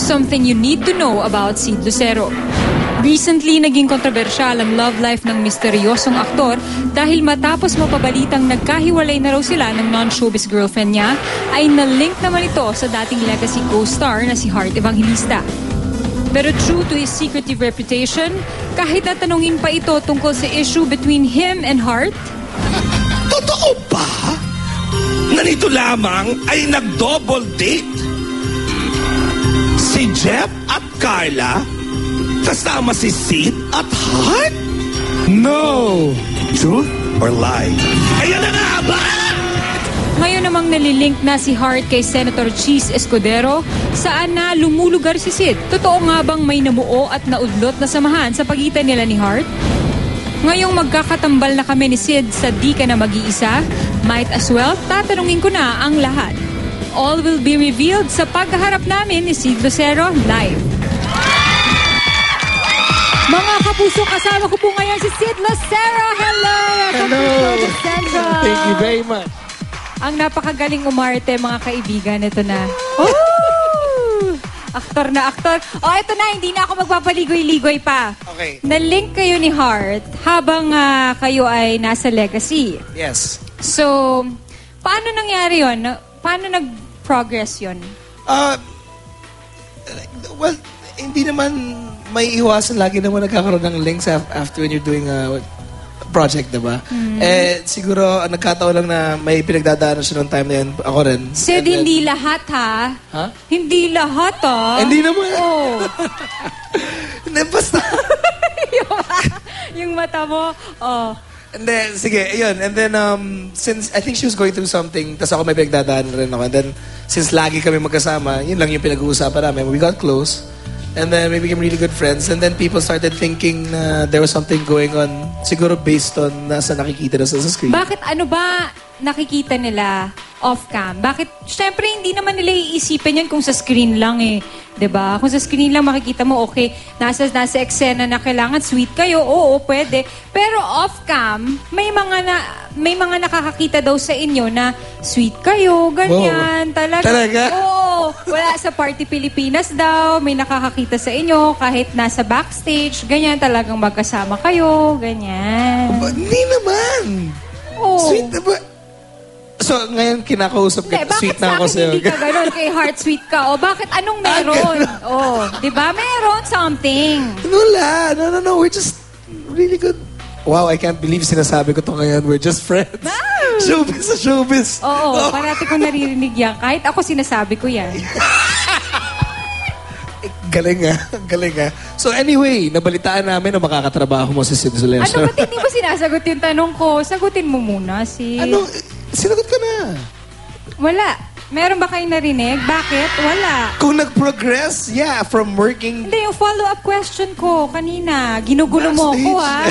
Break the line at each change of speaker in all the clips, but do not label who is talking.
something you need to know about Sid Lucero. Recently, naging kontrobersyal ang love life ng misteryosong aktor dahil matapos mapabalitang nagkahiwalay na raw sila ng non-showbiz girlfriend niya, ay na-link naman ito sa dating legacy co-star na si Heart Evangelista. Pero true to his secretive reputation, kahit natanungin pa ito tungkol sa issue between him and Heart,
totoo ba? Nanito lamang ay nag-double date si Jeff at Carla kasama si Sid at Heart? No! Truth or lie? Ayan na nga ba?
Ngayon namang nalilink na si Heart kay Senator Cheese Escudero, saan na lumulugar si Sid. Totoo nga bang may namuo at naudlot na samahan sa pagitan nila ni Heart? Ngayong magkakatambal na kami ni Sid sa Di Ka Na Mag-iisa, might as well tatanungin ko na ang lahat. All will be revealed sa pagkaharap namin ni Sid Lucero live. Mga kapuso, kasama ko po ngayon si Sid Lucero. Hello!
Hello! Thank you very much.
Ang napakagaling umarte, mga kaibigan. Ito na. Oh! Aktor na aktor. Oh, ito na. Hindi na ako magpapaligoy-ligoy pa.
Okay.
Na-link kayo ni Heart habang kayo ay nasa legacy.
Yes.
So, paano nangyari yun? Paano nag-progress yun?
Well, hindi naman may iwasan. Lagi naman nagkakaroon ng links after when you're doing a project, diba? Eh, siguro, nagkataon lang na may pinagdadaanan siya noong time na yun. Ako rin.
Sid, hindi lahat, ha?
Ha?
Hindi lahat, ha?
Hindi naman.
Oh.
Hindi, basta.
Yung mata mo, oh.
And then, sige, ayun. And then, since I think she was going through something, tas ako may pinagdadaanan rin ako. And then, since lagi kami magkasama, yun lang yung pinag-uusapan namin. We got close. And then we became really good friends. And then people started thinking na there was something going on. Siguro based on nasa nakikita na sa screen.
Bakit ano ba nakikita nila off-cam? Bakit? Siyempre, hindi naman nila iisipin yan kung sa screen lang eh. 'Di ba? Kung sa screen lang makikita mo, okay, nasa eksena na kailangan sweet kayo, oo, pwede. Pero off-cam, may mga nakakakita daw sa inyo na sweet kayo, ganyan.
Wow.
Talaga? Oo. Wala sa Party Pilipinas daw, may nakakakita sa inyo kahit nasa backstage, ganyan talagang magkasama kayo, ganyan.
Hindi naman.
Oo.
Sweet na ba? So, ngayon kinakausap ka, sweet na ako sa'yo.
Bakit sa akin hindi ka ganun? Kay Heart sweet ka. O bakit anong meron? O, di ba? Meron something.
No. We're just really good. Wow, I can't believe sinasabi ko to ngayon. We're just friends.
No.
Showbiz sa showbiz.
Oo, parati ko naririnig yan. Kahit ako sinasabi ko yan.
Galing nga. So anyway, nabalitaan namin na makakatrabaho mo si Sid Lucero.
Ano ba't hindi mo sinasagot yung tanong ko? Sagutin mo muna, si...
Ano? Sinagot ka na.
Wala. Meron ba kayong narinig? Bakit? Wala.
Kung nag-progress, yeah, from working...
Hindi, yung follow-up question ko kanina. Ginugulo mo ako, ha?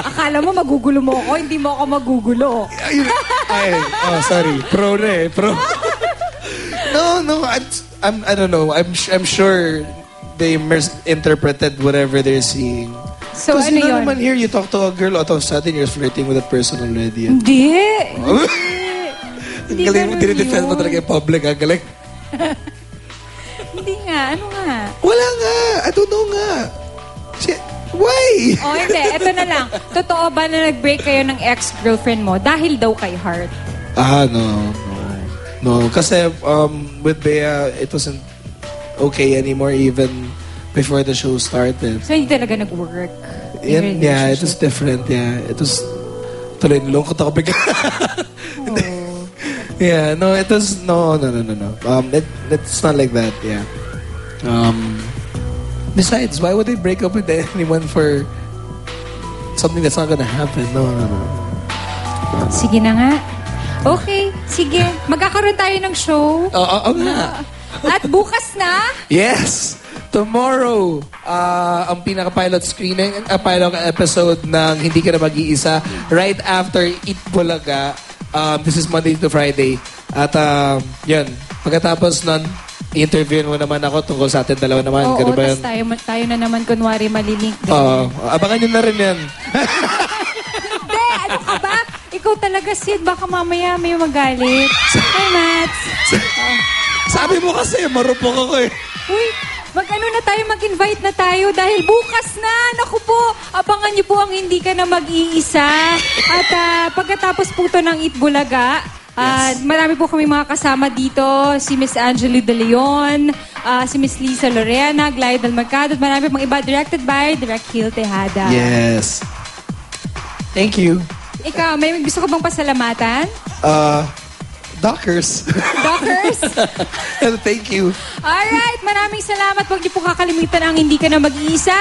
Akala mo magugulo mo ako, hindi mo ako magugulo.
Sorry. Pro na eh. Pro. No. I don't know. I'm sure they misinterpreted whatever they're seeing.
So,
Because
ano yun?
naman here, you talk to a girl, all of a sudden you're flirting with that person already.
Hindi. Hindi
Galing mo,
ganun
dinidefend mo
yun.
talaga yung public, ha? Galing.
Hindi nga. Ano nga?
Wala nga. I don't know nga. Why?
Oh, hindi. Ito na lang. Totoo ba na nag-break kayo ng ex-girlfriend mo dahil daw kay Heart?
No. Kasi with Bea, it wasn't okay anymore even before the show started.
So, hindi talaga nag-work?
Yeah, it was different. Yeah, it was... Tuloy, nilungkot ako bigla. Yeah, no, it was... No. It's not like that, yeah. Besides, why would they break up with anyone for something that's not gonna happen? No.
Sige na nga. Okay, sige. Magkakaroon tayo ng show.
Oo nga.
At bukas na?
Yes! Tomorrow, ang pinaka-pilot screening, pilot episode ng Hindi Ka Na Mag-iisa, right after Eat Bulaga. This is Monday to Friday. At yun, pagkatapos nun, i-interviewin mo naman ako tungkol sa atin dalawa naman.
Oo,
ba
tas tayo na naman kunwari malilink din.
Abangan nyo na rin yan.
Hindi, ano ka ba? Ikaw talaga, Sid. Baka mamaya may magalit. Hi, Mats.
Sabi mo kasi, marupok ako eh.
Uy, mag-ano na tayo, mag-invite na tayo dahil bukas na. Naku po, abangan niyo po ang Hindi Ka Na Mag-iisa. At pagkatapos po to ng Eat Bulaga, marami po kami mga kasama dito. Si Miss Angeli De Leon, si Miss Lisa Lorena, Glide Del Mercado, at marami pang iba. Directed by Direk Gil Tejada.
Yes. Thank you.
Ikaw, may gusto ko bang pasalamatan?
Dockers.
Dockers?
Thank you.
Alright, maraming salamat. Huwag niyo po kakalimutan ang Hindi Ka Na Mag-iisa.